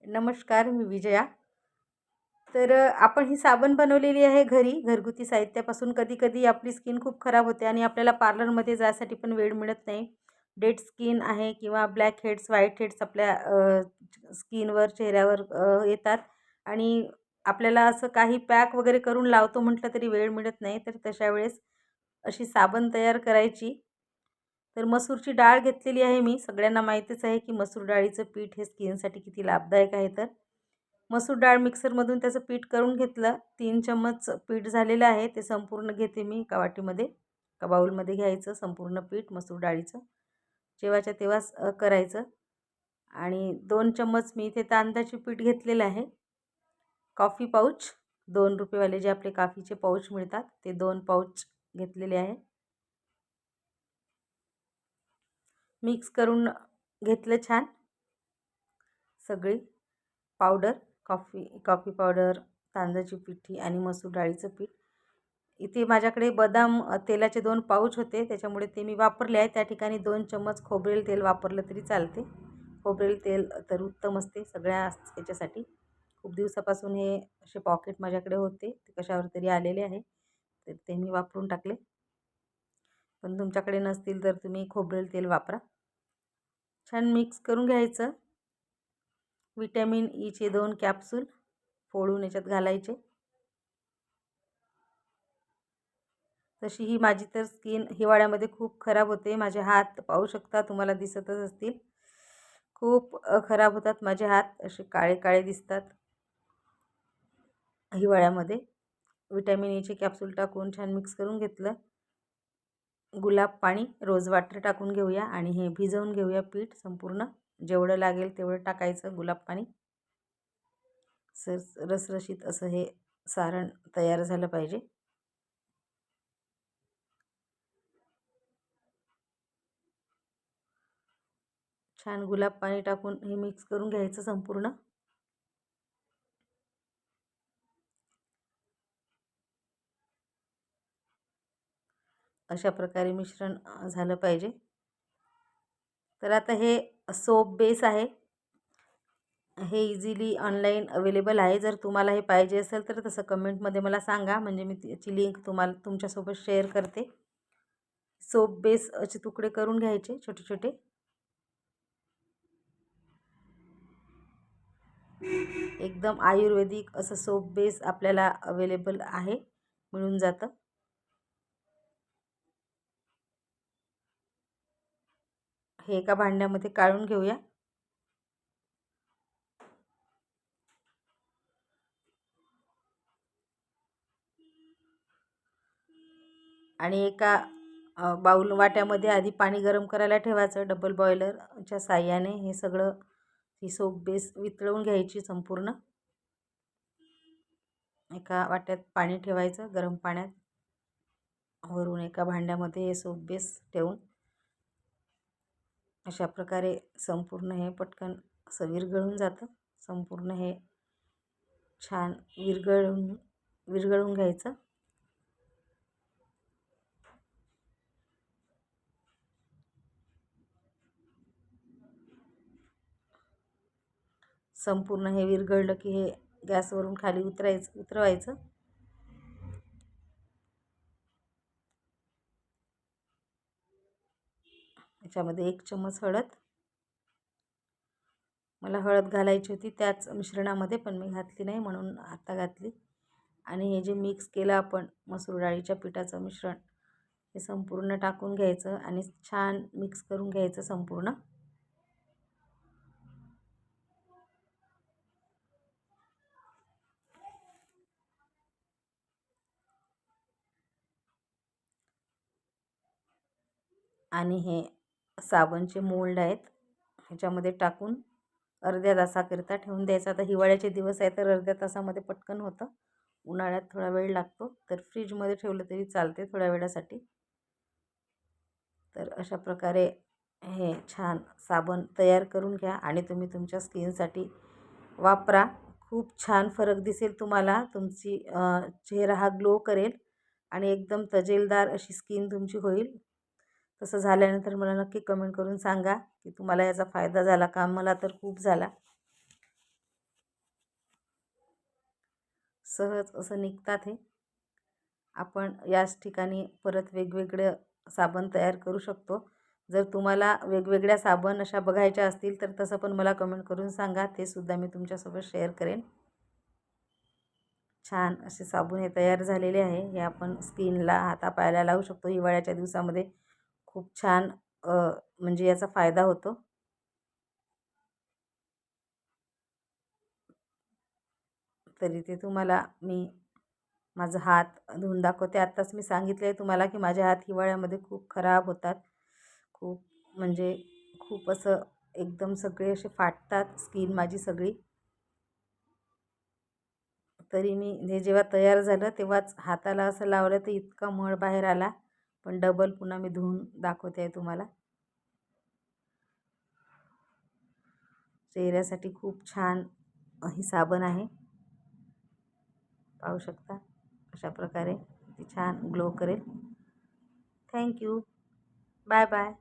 नमस्कार, मी विजया. आपण ही साबण बनवलेली आहे घरी, घरगुती साहित्यापासून. कधी-कधी आपली स्किन खूप खराब होते आणि आपल्याला पार्लरमध्ये जायसाठी पण वेळ मिळत नाही. डेड स्किन आहे किंवा ब्लॅक हेड्स, व्हाईट हेड्स आपल्या स्किनवर, चेहऱ्यावर येतात आणि आपल्याला असं काही पॅक वगैरे करून लावतो म्हटलं तरी वेळ मिळत नाही. तर तशा वेळेस अशी साबण तयार करायची. तर मसूरची डाळ घेतलेली आहे मी. सगळ्यांना माहीतच आहे की मसूर डाळीचं पीठ हे स्किनसाठी किती लाभदायक आहे. तर मसूर डाळ मिक्सरमधून त्याचं पीठ करून घेतलं. 3 चम्मच पीठ झालेलं आहे. ते संपूर्ण घेते मी एका वाटीमध्ये. एका बाउलमध्ये घ्यायचं संपूर्ण पीठ मसूर डाळीचं. जेव्हाच्या तेव्हाच करायचं. आणि 2 चम्मच मी इथे तांदळाचे पीठ घेतलेलं आहे. कॉफी पाऊच, ₹2 जे आपले कॉफीचे पाऊच मिळतात ते 2 पाऊच घेतलेले आहे. मिक्स करून घेतलं छान सगळी पावडर, कॉफी पावडर, तांदळाची पिठी आणि मसूर डाळीचं पीठ. इथे माझ्याकडे बदाम तेलाचे 2 पाऊच होते, त्याच्यामुळे ते मी वापरले आहे. त्या ठिकाणी 2 चम्मच खोबरेल तेल वापरलं तरी चालते. खोबरेल तेल तर उत्तम असते सगळ्या याच्यासाठी. खूप दिवसापासून हे असे पॉकेट माझ्याकडे होते, ते कशावर तरी आलेले आहे, तर ते मी वापरून टाकले. पण तुमच्याकडे नसतील तर तुम्ही खोबरेल तेल वापरा. छान मिक्स करून घ्यायचं. विटॅमिन ईचे 2 कॅप्सूल फोडून याच्यात घालायचे. तशी ही माझी तर स्किन हिवाळ्यामध्ये खूप खराब होते. माझे हात पाहू शकता, तुम्हाला दिसतच असतील. खूप खराब होतात माझे हात, असे काळे काळे दिसतात हिवाळ्यामध्ये. विटॅमिन ईचे कॅप्सूल टाकून छान मिक्स करून घेतलं. गुलाब पाणी, रोज वॉटर टाकून घेऊया आणि हे भिजवून घेऊया पीठ संपूर्ण. जेवढं लागेल तेवढं टाकायचं गुलाब पाणी. रसरशीत असं हे सारण तयार झालं पाहिजे. छान गुलाब पाणी टाकून हे मिक्स करून घ्यायचं संपूर्ण. अशा प्रकारे मिश्रण झालं पाहिजे. तर आता हे सोप बेस आहे. हे इझिली ऑनलाईन अवेलेबल आहे. जर तुम्हाला हे पाहिजे असेल तर तसं कमेंटमध्ये मला सांगा, म्हणजे मी त्याची लिंक तुम्हाला तुमच्यासोबत शेअर करते. सोप बेस असे तुकडे करून घ्यायचे छोटे छोटे. एकदम आयुर्वेदिक असं सोप बेस आपल्याला अवेलेबल आहे, मिळून जातं. हे एका भांड्यामध्ये काढून घेऊया. आणि एका बाऊल वाट्यामध्ये आधी पाणी गरम करायला ठेवायचं. डबल बॉयलरच्या साह्याने हे सगळं ही सोप बेस वितळवून घ्यायची संपूर्ण. एका वाट्यात पाणी ठेवायचं गरम पाण्यात. वरून एका भांड्यामध्ये हे सोप बेस ठेवून अशा प्रकारे संपूर्ण हे पटकन असं विरघळून जातं. संपूर्ण हे छान विरघळून घ्यायचं. संपूर्ण हे विरघळलं की हे गॅसवरून खाली उतरवायचं. याच्यामध्ये 1 चम्मच हळद. मला हळद घालायची होती त्याच मिश्रणामध्ये, पण मी घातली नाही म्हणून आता घातली. आणि हे जे मिक्स केलं आपण मसूर डाळीच्या पिठाचं मिश्रण, हे संपूर्ण टाकून घ्यायचं आणि छान मिक्स करून घ्यायचं संपूर्ण. आणि हे साबणचे मोल्ड आहेत, ह्याच्यामध्ये टाकून अर्ध्या तासाकरिता ठेवून द्यायचं. आता हिवाळ्याचे दिवस आहे तर अर्ध्या तासामध्ये पटकन होतं. उन्हाळ्यात थोडा वेळ लागतो, तर फ्रीजमध्ये ठेवलं तरी चालते थोड्या वेळासाठी. तर अशा प्रकारे हे छान साबण तयार करून घ्या आणि तुम्ही तुमच्या स्किनसाठी वापरा. खूप छान फरक दिसेल तुम्हाला. तुमची चेहरा हा ग्लो करेल आणि एकदम तजेलदार अशी स्किन तुमची होईल. तसं झाल्यानंतर मला नक्की कमेंट करून सांगा की तुम्हाला याचा फायदा झाला का. मला तर खूप झाला. सहज असं निघतात हे. आपण याच ठिकाणी परत वेगवेगळे साबण तयार करू शकतो. जर तुम्हाला वेगवेगळ्या साबण अशा बघायच्या असतील तर तसं पण मला कमेंट करून सांगा, ते सुद्धा मी तुमच्यासोबत शेअर करेन. छान असे साबण हे तयार झालेले आहे. हे आपण स्किनला, हातापायाला लावू शकतो. हिवाळ्याच्या दिवसामध्ये खूप छान म्हणजे याचा फायदा होतो. तरी ते तुम्हाला मी माझा हात धुवून दाखवते. आत्ताच मी सांगितले तुम्हाला की माझे हात हिवाळ्यामध्ये खूप खराब होतात. खूप म्हणजे खूप असं एकदम सगळे असे फाटतात स्किन माझी सगळी. तरी मी हे जेव्हा तयार झालं तेव्हाच हाताला असं लावलं तर इतका मळ बाहेर आला. पण डबल पुन्हा मी धुवून दाखवते आहे तुम्हाला. चेहऱ्यासाठी खूप छान ही साबण आहे. पाहू शकता अशा प्रकारे ती छान ग्लो करेल. थँक्यू. Bye bye.